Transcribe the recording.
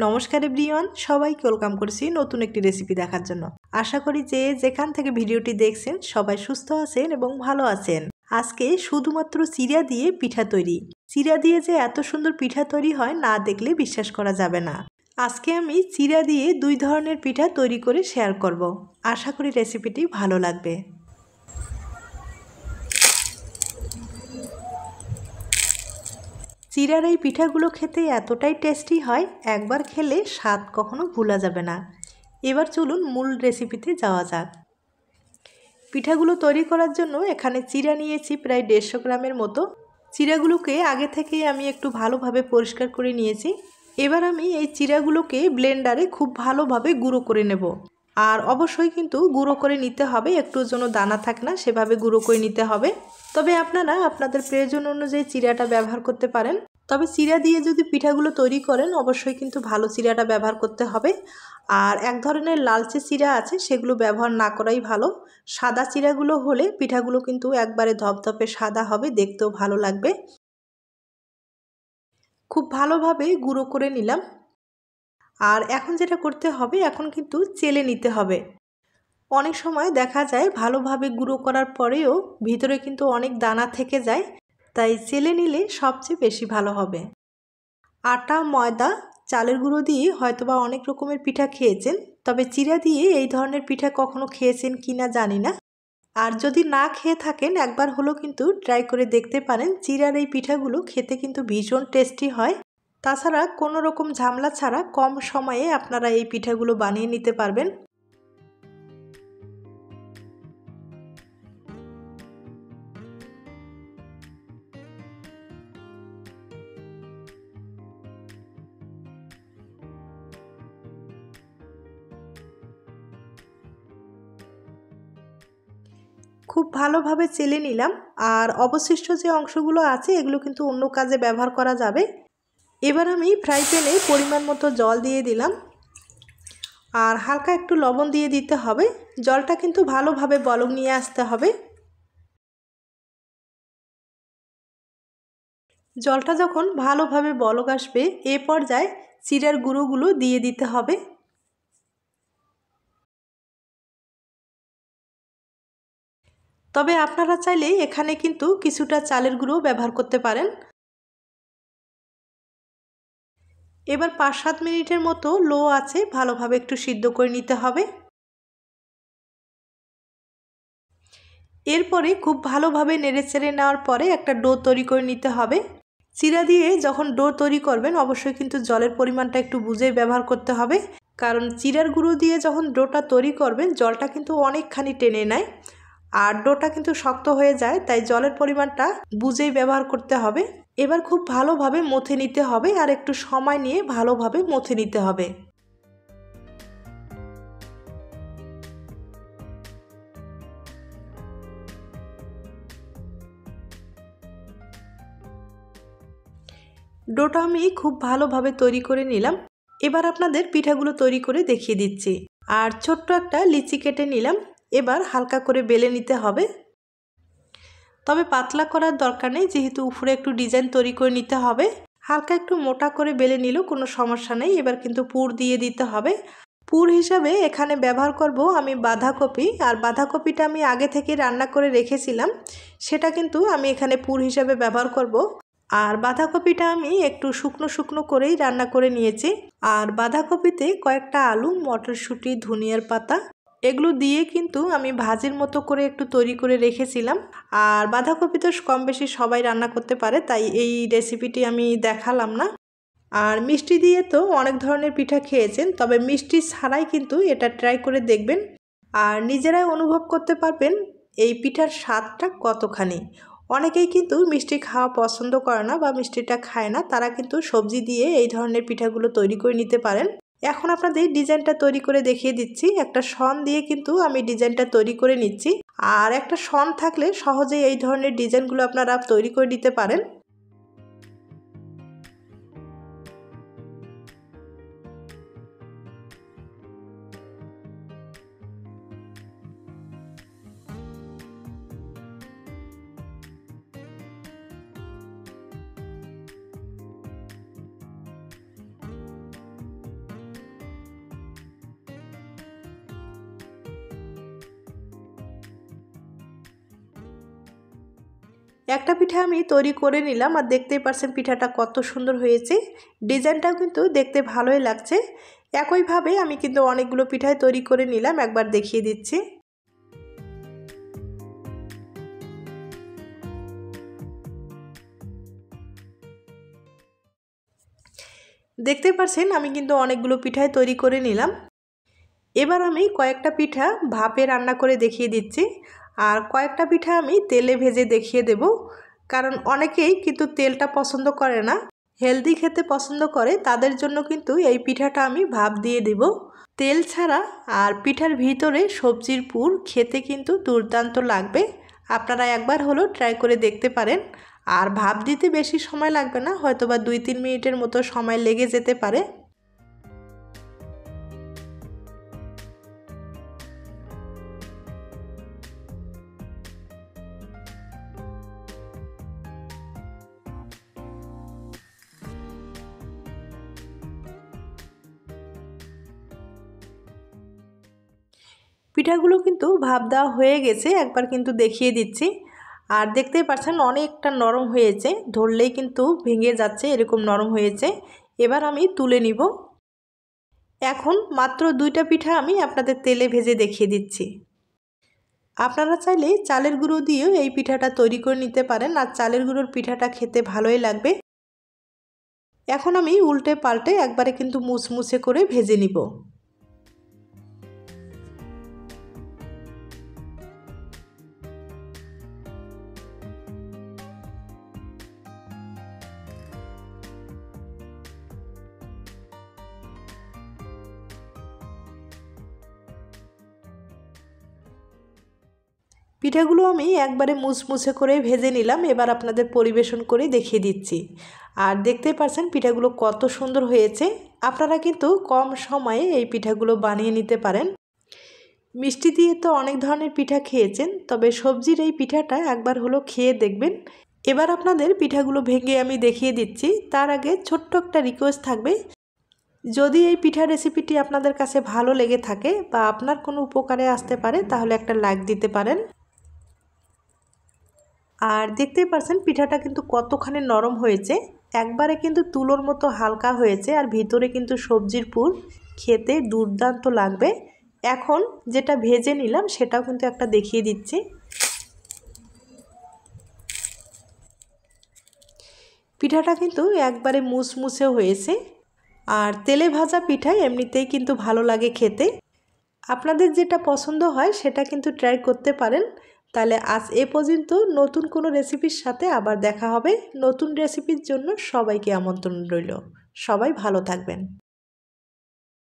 নমস্কার এভরিওয়ান, সবাইকে ওয়েলকাম করছি নতুন একটি রেসিপি দেখার জন্য। আশা করি যে যেখান থেকে ভিডিওটি দেখছেন সবাই সুস্থ আছেন এবং ভালো আছেন। আজকে শুধুমাত্র চিড়া দিয়ে পিঠা তৈরি। চিড়া দিয়ে যে এত সুন্দর পিঠা তৈরি হয় না দেখলে বিশ্বাস করা যাবে না। আজকে আমি চিড়া দিয়ে দুই ধরনের পিঠা তৈরি করে শেয়ার করব। আশা করি রেসিপিটি ভালো লাগবে। চিড়ার এই পিঠাগুলো খেতে এতটাই টেস্টি হয়, একবার খেলে স্বাদ কখনো ভোলা যাবে না। এবার চলুন মূল রেসিপিতে যাওয়া যাক। পিঠাগুলো তৈরি করার জন্য এখানে চিড়া নিয়েছি প্রায় 150 গ্রামের মতো। চিড়াগুলোকে আগে থেকেই আমি একটু ভালোভাবে পরিষ্কার করে নিয়েছি। এবার আমি এই চিড়াগুলোকে ব্লেন্ডারে খুব ভালোভাবে গুঁড়ো করে নেব। আর অবশ্যই কিন্তু গুঁড়ো করে নিতে হবে, একটু যেন দানা থাকে না সেভাবে গুঁড়ো করে নিতে হবে। তবে আপনারা আপনাদের প্রয়োজন অনুযায়ী চিড়াটা ব্যবহার করতে পারেন। তবে চিড়া দিয়ে যদি পিঠাগুলো তৈরি করেন অবশ্যই কিন্তু ভালো চিড়াটা ব্যবহার করতে হবে। আর এক ধরনের লালচে চিড়া আছে, সেগুলো ব্যবহার না করাই ভালো। সাদা চিড়াগুলো হলে পিঠাগুলো কিন্তু একবারে ধপধপে সাদা হবে, দেখতেও ভালো লাগবে। খুব ভালোভাবে গুঁড়ো করে নিলাম। আর এখন যেটা করতে হবে, এখন কিন্তু চেলে নিতে হবে। অনেক সময় দেখা যায় ভালোভাবে গুঁড়ো করার পরেও ভিতরে কিন্তু অনেক দানা থেকে যায়, তাই চেলে নিলে সবচেয়ে বেশি ভালো হবে। আটা, ময়দা, চালের গুঁড়ো দিয়ে হয়তোবা অনেক রকমের পিঠা খেয়েছেন, তবে চিড়া দিয়ে এই ধরনের পিঠা কখনো খেয়েছেন কিনা জানি না। আর যদি না খেয়ে থাকেন একবার হলেও কিন্তু ট্রাই করে দেখতে পারেন। চিড়ার এই পিঠাগুলো খেতে কিন্তু ভীষণ টেস্টি হয়। তাছাড়া কোনো রকম ঝামেলা ছাড়া কম সময়ে আপনারা এই পিঠাগুলো বানিয়ে নিতে পারবেন। খুব ভালোভাবে চেলে নিলাম। আর অবশিষ্ট যে অংশগুলো আছে এগুলো কিন্তু অন্য কাজে ব্যবহার করা যাবে। এবার আমি ফ্রাই প্যানে পরিমাণ মতো জল দিয়ে দিলাম। আর হালকা একটু লবণ দিয়ে দিতে হবে। জলটা কিন্তু ভালোভাবে বলক নিয়ে আসতে হবে। জলটা যখন ভালোভাবে বলক আসবে এ পর্যায়ে চিড়ার গুঁড়োগুলো দিয়ে দিতে হবে। তবে আপনারা চাইলে এখানে কিন্তু কিছুটা চালের গুঁড়ো ব্যবহার করতে পারেন। এবার 5-7 মিনিটের মতো লো আছে ভালোভাবে একটু সিদ্ধ করে নিতে হবে। এরপরে খুব ভালোভাবে নেড়েচেড়ে নেওয়ার পরে একটা ডো তৈরি করে নিতে হবে। চিড়া দিয়ে যখন ডো তৈরি করবেন অবশ্যই কিন্তু জলের পরিমাণটা একটু বুঝেই ব্যবহার করতে হবে, কারণ চিড়ার গুঁড়ো দিয়ে যখন ডোটা তৈরি করবেন জলটা কিন্তু অনেকখানি টেনে নেয় আর ডোটা কিন্তু শক্ত হয়ে যায়, তাই জলের পরিমাণটা বুঝেই ব্যবহার করতে হবে। এবার খুব ভালোভাবে মথে নিতে হবে আর একটু সময় নিয়ে ভালোভাবে মথে নিতে হবে। ডোটা আমি খুব ভালোভাবে তৈরি করে নিলাম। এবার আপনাদের পিঠাগুলো তৈরি করে দেখিয়ে দিচ্ছি। আর ছোট্ট একটা লিচি কেটে নিলাম। এবার হালকা করে বেলে নিতে হবে। তবে পাতলা করার দরকার নেই, যেহেতু উপরে একটু ডিজাইন তৈরি করে নিতে হবে। হালকা একটু মোটা করে বেলে নিলেও কোনো সমস্যা নেই। এবার কিন্তু পুর দিয়ে দিতে হবে। পুর হিসাবে এখানে ব্যবহার করব আমি বাঁধাকপি। আর বাঁধাকপিটা আমি আগে থেকে রান্না করে রেখেছিলাম, সেটা কিন্তু আমি এখানে পুর হিসাবে ব্যবহার করব। আর বাঁধাকপিটা আমি একটু শুকনো শুকনো করেই রান্না করে নিয়েছি। আর বাঁধাকপিতে কয়েকটা আলু, মটরশুঁটি, ধনিয়ার পাতা এগুলো দিয়ে কিন্তু আমি ভাজির মতো করে একটু তৈরি করে রেখেছিলাম। আর বাঁধাকপি তো কম বেশি সবাই রান্না করতে পারে, তাই এই রেসিপিটি আমি দেখালাম না। আর মিষ্টি দিয়ে তো অনেক ধরনের পিঠা খেয়েছেন, তবে মিষ্টি ছাড়াই কিন্তু এটা ট্রাই করে দেখবেন আর নিজেরাই অনুভব করতে পারবেন এই পিঠার স্বাদটা কতখানি। অনেকেই কিন্তু মিষ্টি খাওয়া পছন্দ করে না বা মিষ্টিটা খায় না, তারা কিন্তু সবজি দিয়ে এই ধরনের পিঠাগুলো তৈরি করে নিতে পারেন। এখন আপনাদের ডিজাইনটা তৈরি করে দেখিয়ে দিচ্ছি। একটা শন দিয়ে কিন্তু আমি ডিজাইনটা তৈরি করে নিচ্ছি। আর একটা শন থাকলে সহজেই এই ধরনের ডিজাইনগুলো আপনারা তৈরি করে নিতে পারেন। একটা পিঠা আমি তৈরি করে নিলাম আর দেখতেই পাচ্ছেন পিঠাটা কত সুন্দর হয়েছে। ডিজাইনটাও কিন্তু দেখতে ভালোই লাগছে। একইভাবে আমি কিন্তু অনেকগুলো পিঠাই তৈরি করে নিলাম, একবার দেখিয়ে দিচ্ছি। দেখতে পাচ্ছেন আমি কিন্তু অনেকগুলো পিঠাই তৈরি করে নিলাম। এবার আমি কয়েকটা পিঠা ভাপে রান্না করে দেখিয়ে দিচ্ছি, আর কয়েকটা পিঠা আমি তেলে ভেজে দেখিয়ে দেব। কারণ অনেকেই কিন্তু তেলটা পছন্দ করে না, হেলদি খেতে পছন্দ করে, তাদের জন্য কিন্তু এই পিঠাটা আমি ভাপ দিয়ে দেব তেল ছাড়া। আর পিঠার ভিতরে সবজির পুর খেতে কিন্তু দুর্দান্ত লাগবে। আপনারা একবার হলো ট্রাই করে দেখতে পারেন। আর ভাপ দিতে বেশি সময় লাগবে না, হয়তোবা 2-3 মিনিটের মতো সময় লেগে যেতে পারে। পিঠাগুলো কিন্তু ভাপ দেওয়া হয়ে গেছে, একবার কিন্তু দেখিয়ে দিচ্ছি। আর দেখতেই পাচ্ছেন অনেকটা নরম হয়েছে, ধরলেই কিন্তু ভেঙে যাচ্ছে, এরকম নরম হয়েছে। এবার আমি তুলে নিব। এখন মাত্র 2টা পিঠা আমি আপনাদের তেলে ভেজে দেখিয়ে দিচ্ছি। আপনারা চাইলে চালের গুঁড়ো দিয়েও এই পিঠাটা তৈরি করে নিতে পারেন, আর চালের গুঁড়োর পিঠাটা খেতে ভালোই লাগবে। এখন আমি উল্টে পাল্টে একবারে কিন্তু মুচমুচে করে ভেজে নিব। পিঠাগুলো আমি একবারে মুচমুচে করে ভেজে নিলাম, এবার আপনাদের পরিবেশন করে দেখিয়ে দিচ্ছি। আর দেখতে পাচ্ছেন পিঠাগুলো কত সুন্দর হয়েছে। আপনারা কিন্তু কম সময়ে এই পিঠাগুলো বানিয়ে নিতে পারেন। মিষ্টি দিয়ে তো অনেক ধরনের পিঠা খেয়েছেন, তবে সবজির এই পিঠাটা একবার হলো খেয়ে দেখবেন। এবার আপনাদের পিঠাগুলো ভেঙে আমি দেখিয়ে দিচ্ছি। তার আগে ছোট্ট একটা রিকোয়েস্ট থাকবে, যদি এই পিঠা রেসিপিটি আপনাদের কাছে ভালো লেগে থাকে বা আপনার কোনো উপকারে আসতে পারে, তাহলে একটা লাইক দিতে পারেন। আর দেখতেই পাচ্ছেন পিঠাটা কিন্তু কতখানি নরম হয়েছে, একবারে কিন্তু তুলোর মতো হালকা হয়েছে, আর ভিতরে কিন্তু সবজির পুর, খেতে দুর্দান্ত লাগবে। এখন যেটা ভেজে নিলাম সেটাও কিন্তু একটা দেখিয়ে দিচ্ছি। পিঠাটা কিন্তু একবারে মুচমুচে হয়েছে। আর তেলে ভাজা পিঠা এমনিতেই কিন্তু ভালো লাগে খেতে। আপনাদের যেটা পছন্দ হয় সেটা কিন্তু ট্রাই করতে পারেন। তাহলে আজ এ পর্যন্ত, নতুন কোনো রেসিপির সাথে আবার দেখা হবে। নতুন রেসিপির জন্য সবাইকে আমন্ত্রণ রইল। সবাই ভালো থাকবেন।